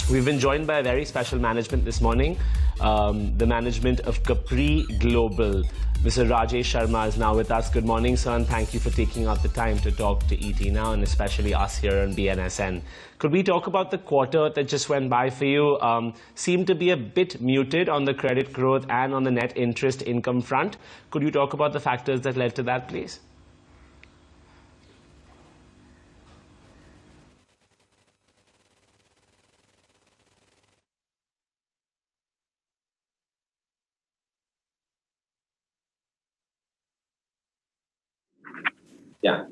We've been joined by a very special management this morning, the management of Capri Global. Mr. Rajesh Sharma is now with us. Good morning, sir, and thank you for taking out the time to talk to ET Now, and especially us here on BNSN. Could we talk about the quarter that just went by for you? Seemed to be a bit muted on the credit growth and on the net interest income front. Could you talk about the factors that led to that, please? Yeah.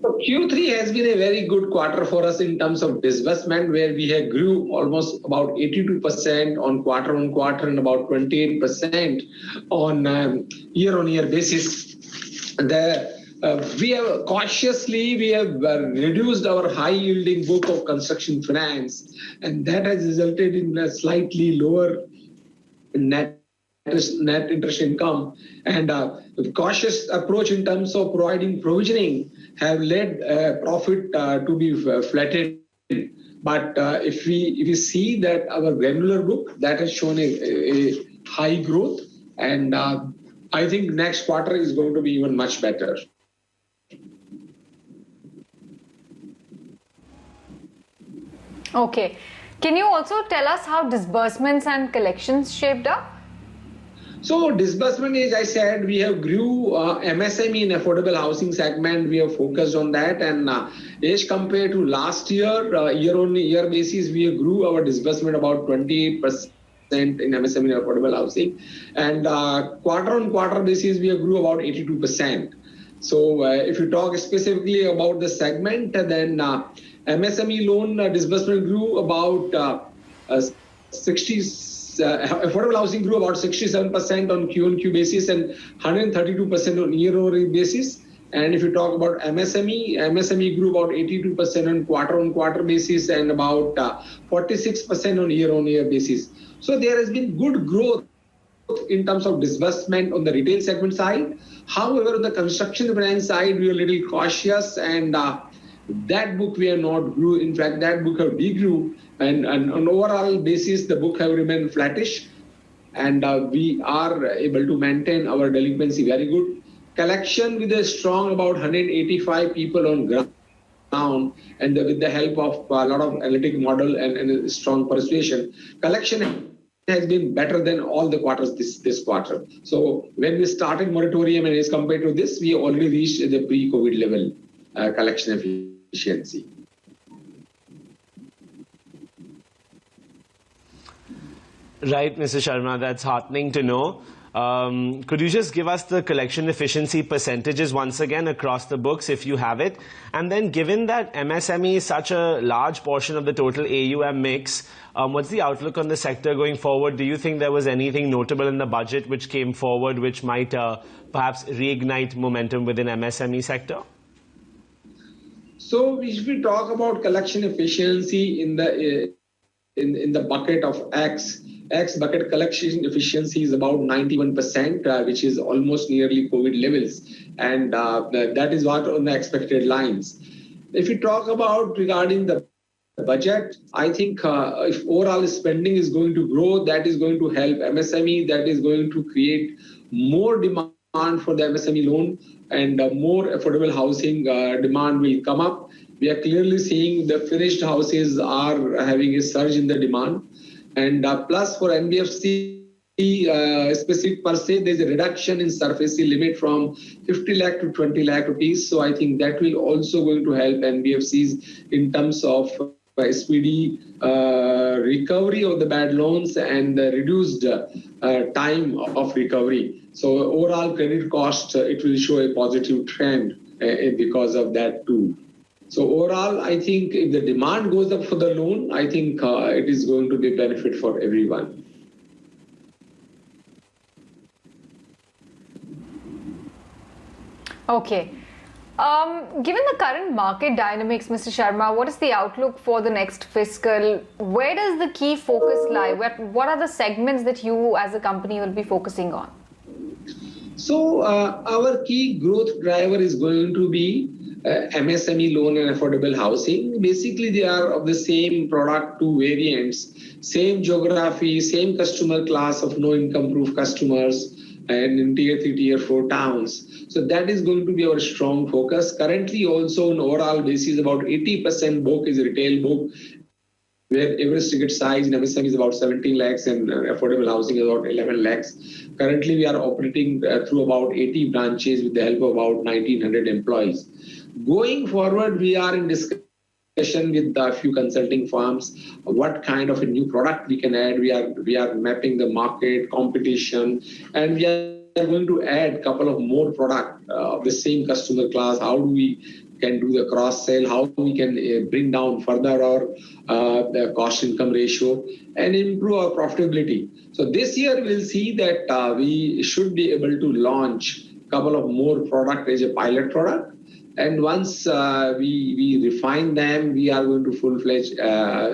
So Q3 has been a very good quarter for us in terms of disbursement, where we have grew almost about 82% on quarter and about 28% on year-on-year basis. We have cautiously reduced our high-yielding book of construction finance, and that has resulted in a slightly lower net interest income, and cautious approach in terms of providing provisioning have led profit to be flattened. But if we see that our granular book that has shown a high growth, and I think next quarter is going to be even much better. Okay. Can you also tell us how disbursements and collections shaped up? So disbursement, as I said, we have grew MSME in affordable housing segment. We have focused on that, and as compared to last year, year-on-year basis, we grew our disbursement about 28% in MSME in affordable housing, and quarter-on-quarter basis, we grew about 82%. So if you talk specifically about the segment, then MSME loan disbursement grew about 60. Affordable housing grew about 67% on Q-on-Q basis and 132% on year-on-year basis. And if you talk about MSME grew about 82% on quarter-on-quarter basis and about 46% on year-on-year basis. So there has been good growth in terms of disbursement on the retail segment side. However, on the construction finance side, we are a little cautious, and that book we have not grew. In fact, that book have degrew, and on overall basis, the book have remained flattish, and we are able to maintain our delinquency very good. Collection with a strong about 185 people on ground, and with the help of a lot of analytic model and a strong persuasion, collection has been better than all the quarters this quarter. So when we started moratorium, and as compared to this, we already reached the pre-COVID level collection efficiency. Right, Mr. Sharma, that's heartening to know. Could you just give us the collection efficiency percentages once again across the books, if you have it? And then given that MSME is such a large portion of the total AUM mix, what's the outlook on the sector going forward? Do you think there was anything notable in the budget which came forward which might perhaps reignite momentum within MSME sector? So if we talk about collection efficiency in the bucket of X bucket, collection efficiency is about 91%, which is almost nearly COVID levels, and that is what on the expected lines. If we talk about regarding the budget, I think if overall spending is going to grow, that is going to help MSME, that is going to create more demand for the MSME loan, and more affordable housing demand will come up. We are clearly seeing the finished houses are having a surge in the demand. And plus for NBFC specific per se, there's a reduction in surface limit from 50 lakh to 20 lakh rupees. So I think that will also going to help NBFCs in terms of speedy recovery of the bad loans and reduced time of recovery. So overall credit cost, it will show a positive trend because of that too. So overall, I think if the demand goes up for the loan, I think it is going to be a benefit for everyone. Okay. Given the current market dynamics, Mr. Sharma, what is the outlook for the next fiscal? Where does the key focus lie? What are the segments that you as a company will be focusing on? So our key growth driver is going to be MSME loan and affordable housing. Basically, they are of the same product, two variants, same geography, same customer class of no income proof customers, and in tier 3, tier 4 towns. So that is going to be our strong focus. Currently, also on overall basis, about 80% book is retail book, where average ticket size in MSME is about 17 lakhs and affordable housing is about 11 lakhs. Currently, we are operating through about 80 branches with the help of about 1,900 employees. Going forward, we are in discussion with a few consulting firms, what kind of a new product we can add. We are mapping the market, competition, and we are going to add a couple of more products of the same customer class. How do we can do the cross sell, how we can bring down further our the cost income ratio and improve our profitability. So this year we'll see that we should be able to launch a couple of more product as a pilot product. And once we refine them, we are going to full-fledged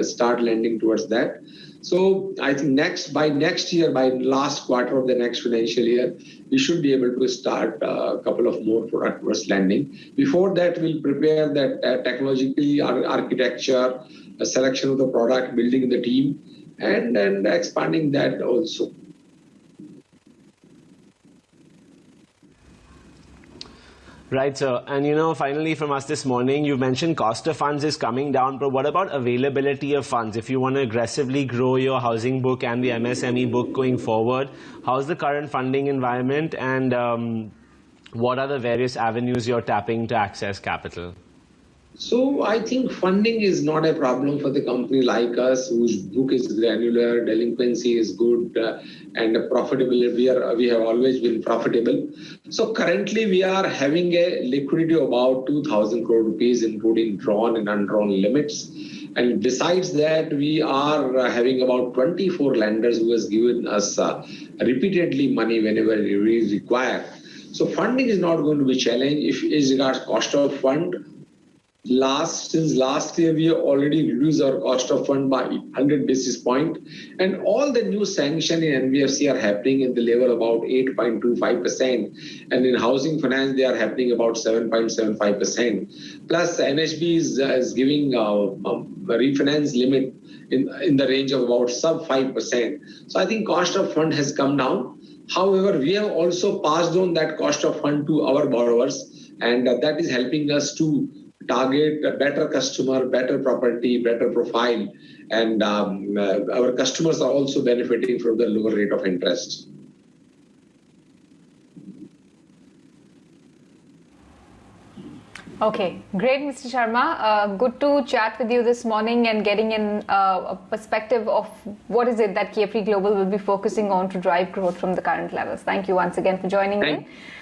start lending towards that. So I think by next year, by last quarter of the next financial year, we should be able to start a couple of more product towards lending. Before that, we'll prepare that technologically, architecture, a selection of the product, building the team, and expanding that also. Right, sir. And finally from us this morning, you mentioned cost of funds is coming down, but what about availability of funds? If you want to aggressively grow your housing book and the MSME book going forward, how's the current funding environment and what are the various avenues you're tapping to access capital? So I think funding is not a problem for the company like us, whose book is granular, delinquency is good, and profitability. We have always been profitable. So currently we are having a liquidity of about 2,000 crore rupees, including drawn and undrawn limits. And besides that, we are having about 24 lenders who has given us repeatedly money whenever we require. So funding is not going to be a challenge. If as regards cost of fund, since last year, we have already reduced our cost of fund by 100 basis points, and all the new sanction in NBFC are happening in the level about 8.25%, and in housing finance they are happening about 7.75%. Plus, NHB is giving a refinance limit in the range of about sub 5%. So I think cost of fund has come down. However, we have also passed on that cost of fund to our borrowers, and that is helping us to target a better customer, better property, better profile, and our customers are also benefiting from the lower rate of interest. Okay, great, Mr. Sharma. Good to chat with you this morning and getting in a perspective of what is it that Capri Global will be focusing on to drive growth from the current levels. Thank you once again for joining in.